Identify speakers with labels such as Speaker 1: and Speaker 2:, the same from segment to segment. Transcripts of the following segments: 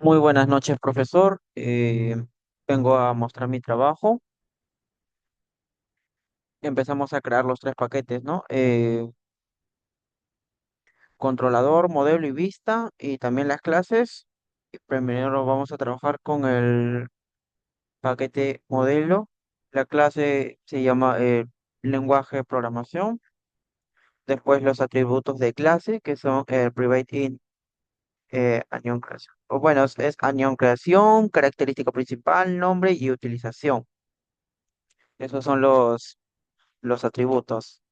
Speaker 1: Muy buenas noches, profesor. Vengo a mostrar mi trabajo. Empezamos a crear los tres paquetes, ¿no? Controlador, modelo y vista, y también las clases. Primero vamos a trabajar con el paquete modelo. La clase se llama lenguaje de programación. Después los atributos de clase, que son el private int, anión creación. O bueno, es anión creación, característica principal, nombre y utilización. Esos son los atributos.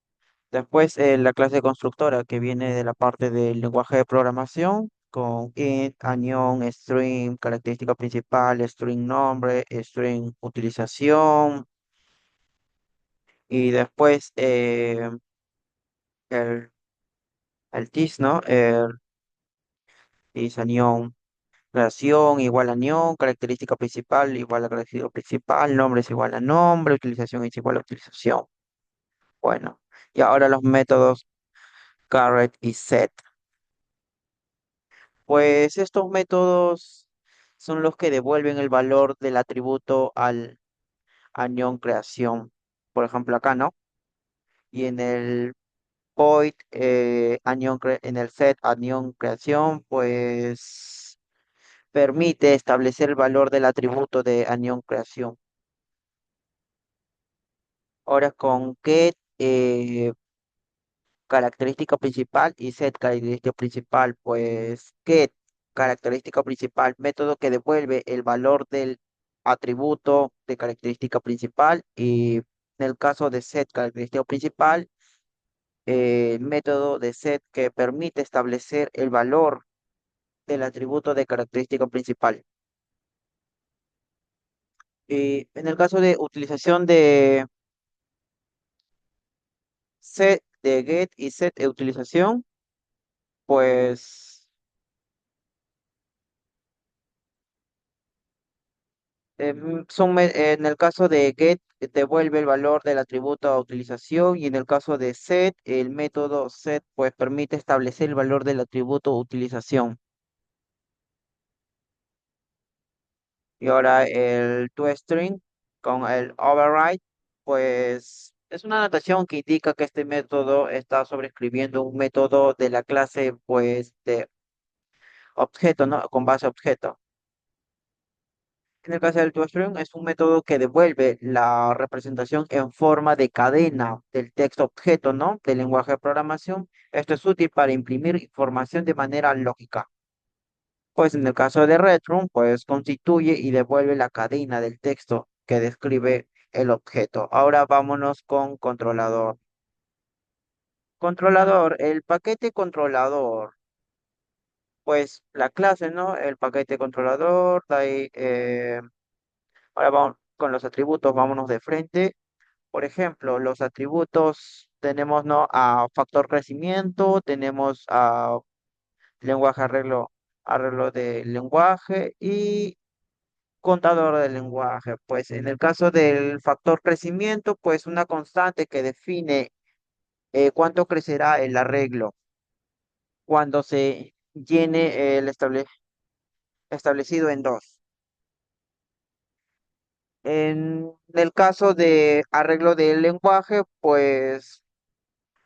Speaker 1: Después la clase constructora que viene de la parte del lenguaje de programación con int, anión, string, característica principal, string nombre, string utilización y después el, el tis, ¿no? El tis anión, creación igual a anión, característica principal igual a característica principal, nombre es igual a nombre, utilización es igual a utilización. Bueno, y ahora los métodos carret y set. Pues estos métodos son los que devuelven el valor del atributo al anión creación. Por ejemplo, acá, ¿no? Y en el void en el set anión creación, pues permite establecer el valor del atributo de anión creación. Ahora con get característica principal y set característica principal, pues get característica principal, método que devuelve el valor del atributo de característica principal y en el caso de set característica principal, método de set que permite establecer el valor del atributo de característica principal. Y en el caso de utilización de set, de get y set de utilización, pues en el caso de get, devuelve el valor del atributo a utilización y en el caso de set, el método set pues permite establecer el valor del atributo utilización. Y ahora el toString con el override, pues es una anotación que indica que este método está sobrescribiendo un método de la clase pues de objeto, ¿no? Con base a objeto. En el caso del toString es un método que devuelve la representación en forma de cadena del texto objeto, ¿no? Del lenguaje de programación. Esto es útil para imprimir información de manera lógica. Pues en el caso de return, pues constituye y devuelve la cadena del texto que describe el objeto. Ahora vámonos con controlador. Controlador, el paquete controlador, pues la clase, ¿no? El paquete controlador, de ahí, ahora vamos con los atributos, vámonos de frente. Por ejemplo, los atributos tenemos, ¿no? A factor crecimiento, tenemos a lenguaje arreglo, arreglo de lenguaje y contador de lenguaje. Pues en el caso del factor crecimiento, pues una constante que define cuánto crecerá el arreglo cuando se llene el establecido en dos. En el caso de arreglo del lenguaje, pues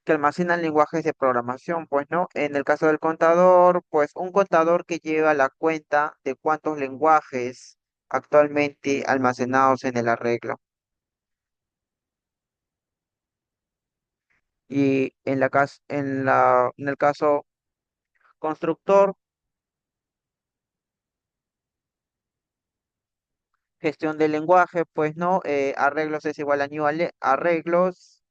Speaker 1: que almacenan lenguajes de programación, pues no. En el caso del contador, pues un contador que lleva la cuenta de cuántos lenguajes actualmente almacenados en el arreglo. Y en el caso constructor, gestión del lenguaje, pues no, arreglos es igual a arreglos,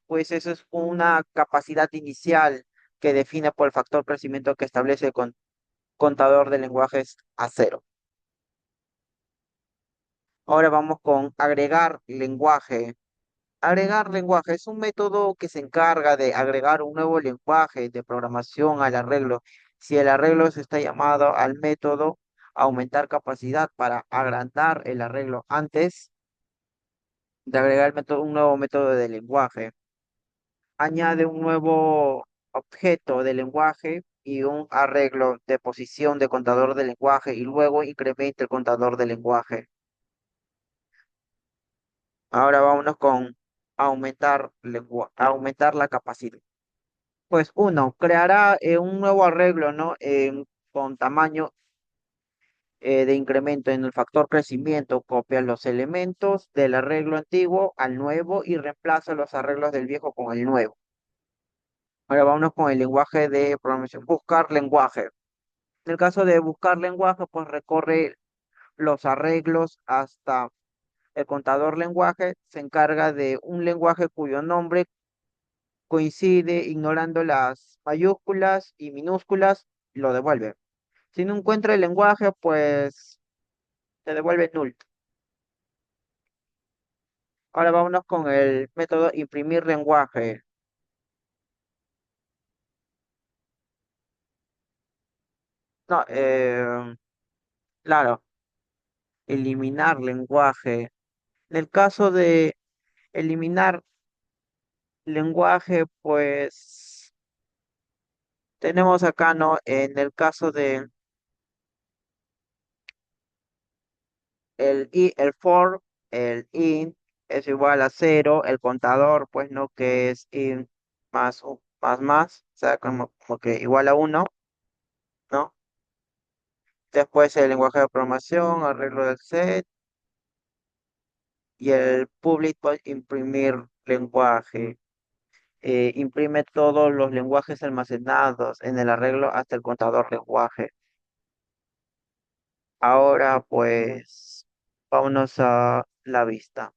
Speaker 1: pues eso es una capacidad inicial que define por el factor crecimiento que establece el contador de lenguajes a cero. Ahora vamos con agregar lenguaje. Agregar lenguaje es un método que se encarga de agregar un nuevo lenguaje de programación al arreglo. Si el arreglo se está llamado al método aumentar capacidad para agrandar el arreglo antes de agregar un nuevo método de lenguaje. Añade un nuevo objeto de lenguaje y un arreglo de posición de contador de lenguaje y luego incrementa el contador de lenguaje. Ahora vámonos con aumentar la capacidad. Pues uno, creará un nuevo arreglo, ¿no? Con tamaño de incremento en el factor crecimiento, copia los elementos del arreglo antiguo al nuevo y reemplaza los arreglos del viejo con el nuevo. Ahora vámonos con el lenguaje de programación. Buscar lenguaje. En el caso de buscar lenguaje, pues recorre los arreglos hasta el contador lenguaje. Se encarga de un lenguaje cuyo nombre coincide ignorando las mayúsculas y minúsculas, lo devuelve. Si no encuentra el lenguaje, pues te devuelve null. Ahora vámonos con el método imprimir lenguaje. No, claro, eliminar lenguaje. En el caso de eliminar lenguaje, pues tenemos acá, ¿no? En el caso de el for, el int es igual a cero, el contador, pues no, que es int más más, o sea, como que igual a uno, ¿no? Después el lenguaje de programación, arreglo del set, y el public, pues imprimir lenguaje. Imprime todos los lenguajes almacenados en el arreglo hasta el contador lenguaje. Ahora, pues, vámonos a la vista.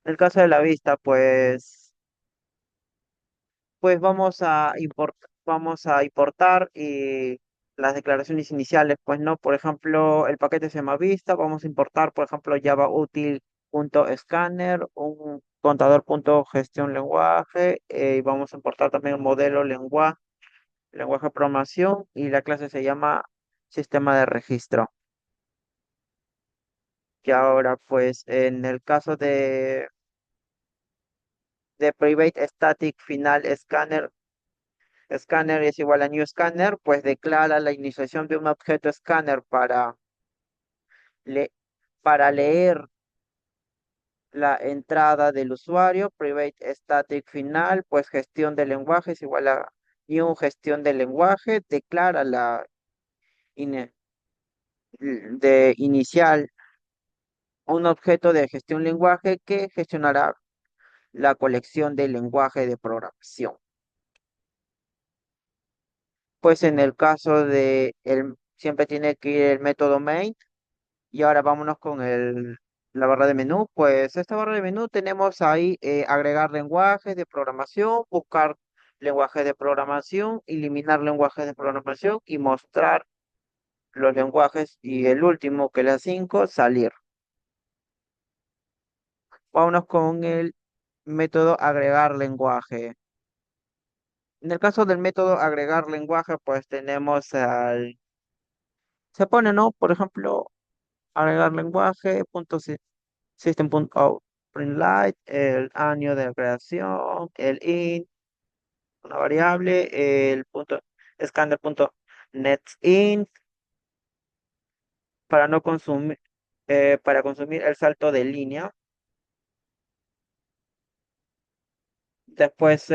Speaker 1: En el caso de la vista, pues vamos a importar las declaraciones iniciales, pues no, por ejemplo, el paquete se llama vista, vamos a importar, por ejemplo, Java util.scanner, un contador.gestión lenguaje, y vamos a importar también el modelo lenguaje de programación, y la clase se llama sistema de registro. Que ahora, pues, en el caso de private static final scanner es igual a new scanner, pues declara la iniciación de un objeto scanner le- para leer la entrada del usuario. Private static final, pues gestión de lenguaje es igual a new gestión de lenguaje, declara ine- de inicial un objeto de gestión lenguaje que gestionará la colección de lenguaje de programación. Pues en el caso siempre tiene que ir el método main. Y ahora vámonos con la barra de menú. Pues esta barra de menú tenemos ahí agregar lenguajes de programación, buscar lenguajes de programación, eliminar lenguajes de programación y mostrar los lenguajes. Y el último, que es la 5, salir. Vámonos con el método agregar lenguaje. En el caso del método agregar lenguaje, pues tenemos se pone, ¿no? Por ejemplo, agregar lenguaje, System.out.println, el año de creación, el int, una variable, el punto scanner.netInt para no consumir, para consumir el salto de línea. Después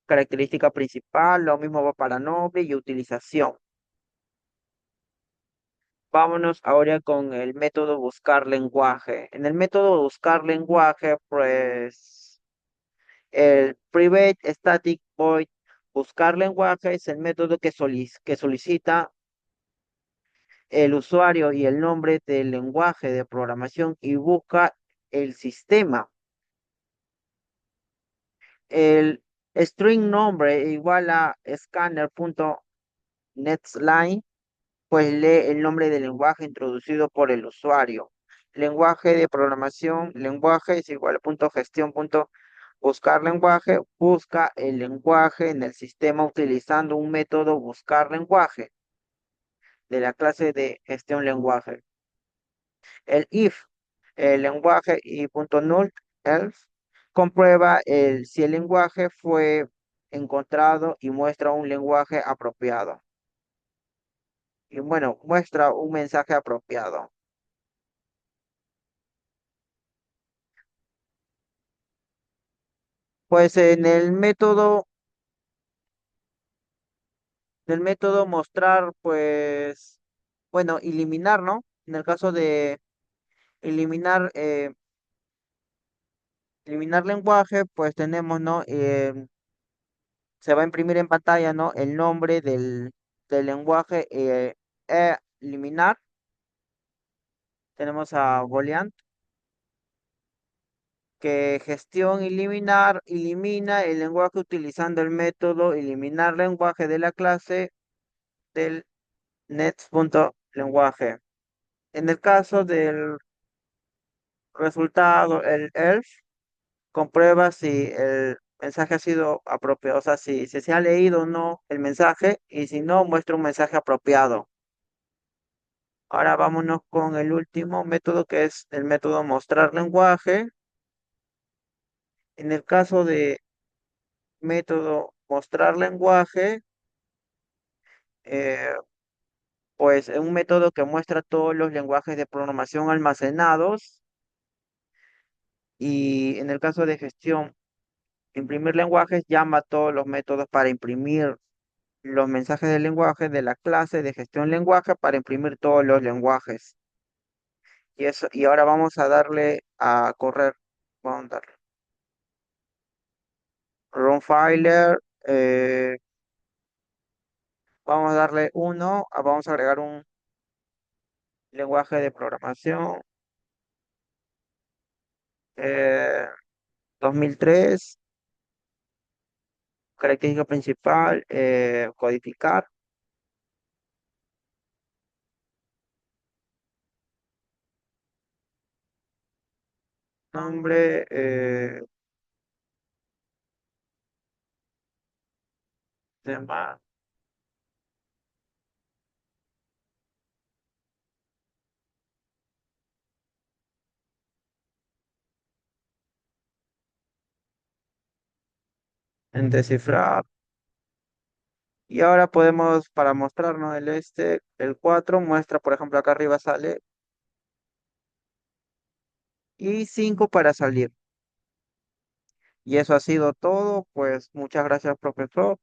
Speaker 1: característica principal, lo mismo va para nombre y utilización. Vámonos ahora con el método buscar lenguaje. En el método buscar lenguaje, pues el private static void buscar lenguaje es el método que solicita el usuario y el nombre del lenguaje de programación y busca el sistema. El string nombre igual a scanner.netsline, pues lee el nombre del lenguaje introducido por el usuario. Lenguaje de programación, lenguaje es igual a punto gestión punto buscar lenguaje, busca el lenguaje en el sistema utilizando un método buscar lenguaje de la clase de gestión lenguaje. El if, el lenguaje y punto null, else, comprueba si el lenguaje fue encontrado y muestra un lenguaje apropiado. Y bueno, muestra un mensaje apropiado. Pues en el método mostrar, pues, bueno, eliminar, ¿no? En el caso de eliminar, eliminar lenguaje, pues tenemos, ¿no? Se va a imprimir en pantalla, ¿no? El nombre del lenguaje eliminar. Tenemos a Boolean, que gestión eliminar elimina el lenguaje utilizando el método eliminar lenguaje de la clase del next.lenguaje. En el caso del resultado, el elf comprueba si el mensaje ha sido apropiado, o sea, si se ha leído o no el mensaje, y si no, muestra un mensaje apropiado. Ahora vámonos con el último método, que es el método mostrar lenguaje. En el caso de método mostrar lenguaje, eh, pues es un método que muestra todos los lenguajes de programación almacenados, y en el caso de gestión, imprimir lenguajes, llama a todos los métodos para imprimir los mensajes de lenguaje de la clase de gestión lenguaje para imprimir todos los lenguajes. Y eso, y ahora vamos a darle a correr. Vamos a darle run filer. Vamos a darle uno. Vamos a agregar un lenguaje de programación. 2003. Característica principal. Codificar. Nombre. Tema. En descifrar. Y ahora podemos, para mostrarnos el 4 muestra, por ejemplo, acá arriba sale, y 5 para salir. Y eso ha sido todo, pues muchas gracias, profesor.